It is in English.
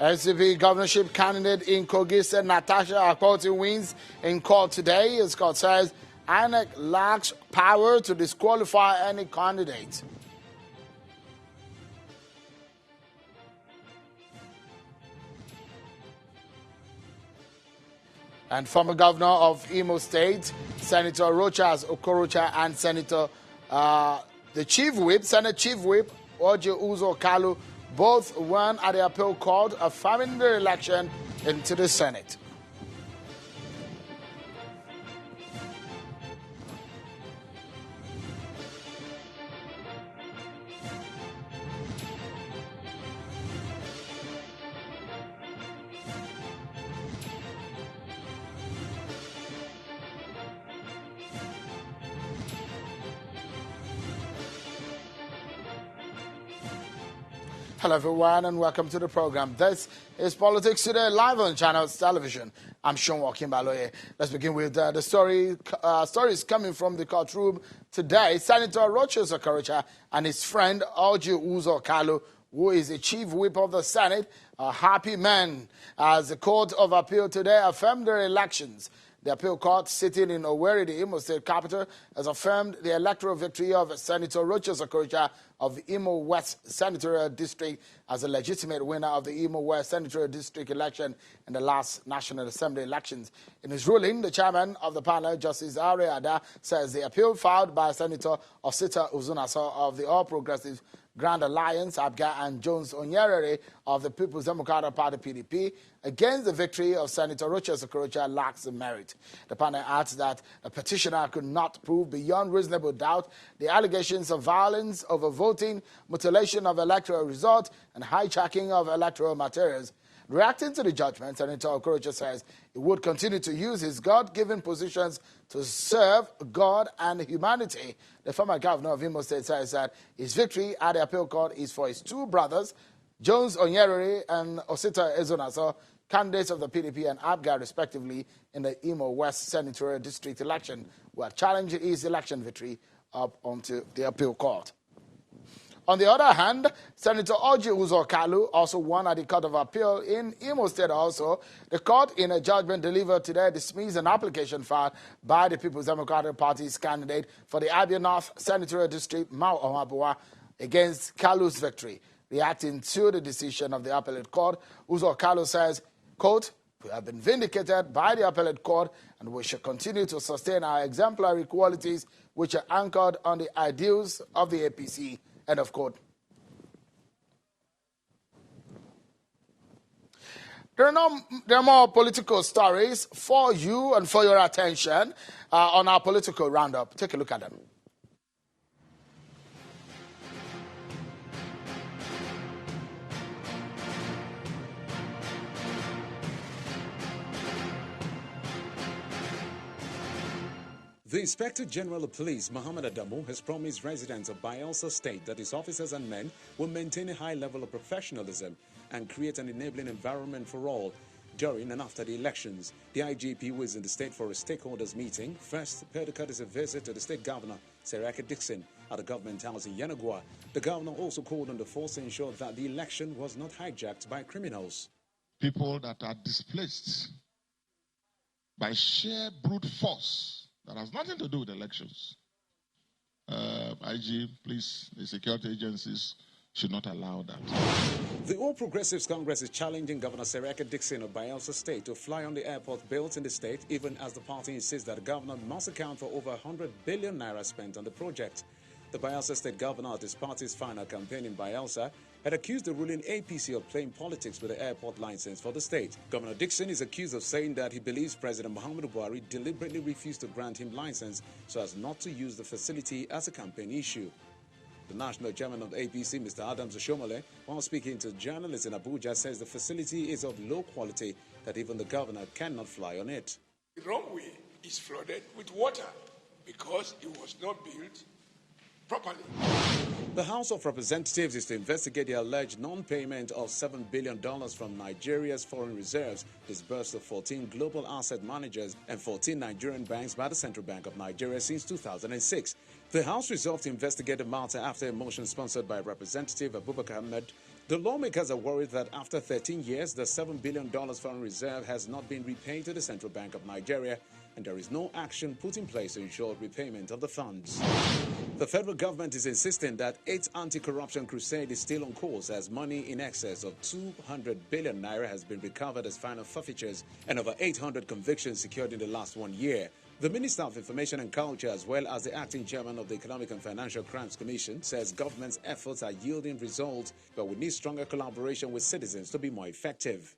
SCP governorship candidate in Kogi said Natasha Akpoti wins in court today. As court says, INEC lacks power to disqualify any candidate. And former governor of Imo State, Senator Okorocha, and Senator the Chief Whip, Senate Chief Whip, Uzo Kalu, both won at the appeal court, affirming their election into the Senate. Hello everyone and welcome to the program. This is Politics Today live on Channels Television. I'm Sean Wakimbaloye. Let's begin with the stories coming from the courtroom today. Senator Okorocha and his friend Uzo Kalu, who is the chief whip of the Senate, are happy men as the Court of Appeal today affirmed their elections. The appeal court sitting in Owerri, the Imo State capital, has affirmed the electoral victory of Senator Okorocha of the Imo West Senatorial District as a legitimate winner of the Imo West Senatorial District election in the last National Assembly elections. In his ruling, the chairman of the panel, Justice Ada, says the appeal filed by Senator Osita Uzunaso of the All Progressives Grand Alliance, Abga, and Jones Onyerere of the People's Democratic Party, PDP, against the victory of Senator Okorocha lacks merit. The panel adds that a petitioner could not prove beyond reasonable doubt the allegations of violence, overvoting, mutilation of electoral results, and hijacking of electoral materials. Reacting to the judgment, Senator Okorocha says he would continue to use his God-given positions to serve God and humanity. The former governor of Imo State says that his victory at the appeal court is for his two brothers, Jones Onyerere and Osita Uzunaso, candidates of the PDP and ABGA, respectively, in the Imo West Senatorial District election, who are challenging his election victory up onto the appeal court. On the other hand, Senator Uzo Kalu also won at the Court of Appeal in Imo State also. The court, in a judgment delivered today, dismissed an application filed by the People's Democratic Party's candidate for the Abia North Senatorial District, Mau Omabua, against Kalu's victory. Reacting to the decision of the appellate court, Uzo Kalu says, quote, "We have been vindicated by the appellate court and we shall continue to sustain our exemplary qualities which are anchored on the ideals of the APC." End of quote. There are more political stories for you and for your attention on our political roundup. Take a look at them. The Inspector General of Police, Mohammed Adamu, has promised residents of Bayelsa State that his officers and men will maintain a high level of professionalism and create an enabling environment for all during and after the elections. The IGP was in the state for a stakeholders meeting. First, paid a courtesy visit to the state governor, Seraka Dixon, at the government house in Yanagua. The governor also called on the force to ensure that the election was not hijacked by criminals. People that are displaced by sheer brute force that has nothing to do with elections. IG, please, the security agencies should not allow that. The All Progressives Congress is challenging Governor Seraka Dixon of Bayelsa State to fly on the airport built in the state, even as the party insists that the governor must account for over 100 billion naira spent on the project. The Bayelsa State governor at his party's final campaign in Bayelsa had accused the ruling APC of playing politics with the airport license for the state. Governor Dixon is accused of saying that he believes President Muhammadu Buhari deliberately refused to grant him license so as not to use the facility as a campaign issue. The national chairman of the APC, Mr. Adams Oshomole, while speaking to journalists in Abuja, says the facility is of low quality that even the governor cannot fly on it. The runway is flooded with water because it was not built properly. The House of Representatives is to investigate the alleged non-payment of $7 billion from Nigeria's foreign reserves disbursed to 14 global asset managers and 14 Nigerian banks by the Central Bank of Nigeria since 2006. The House resolved to investigate the matter after a motion sponsored by Representative Abubakar Ahmed The lawmakers are worried that after 13 years, the $7 billion foreign reserve has not been repaid to the Central Bank of Nigeria, and there is no action put in place to ensure repayment of the funds. The federal government is insisting that its anti-corruption crusade is still on course, as money in excess of 200 billion naira has been recovered as final forfeitures and over 800 convictions secured in the last 1 year. The Minister of Information and Culture, as well as the acting chairman of the Economic and Financial Crimes Commission, says government's efforts are yielding results, but we need stronger collaboration with citizens to be more effective.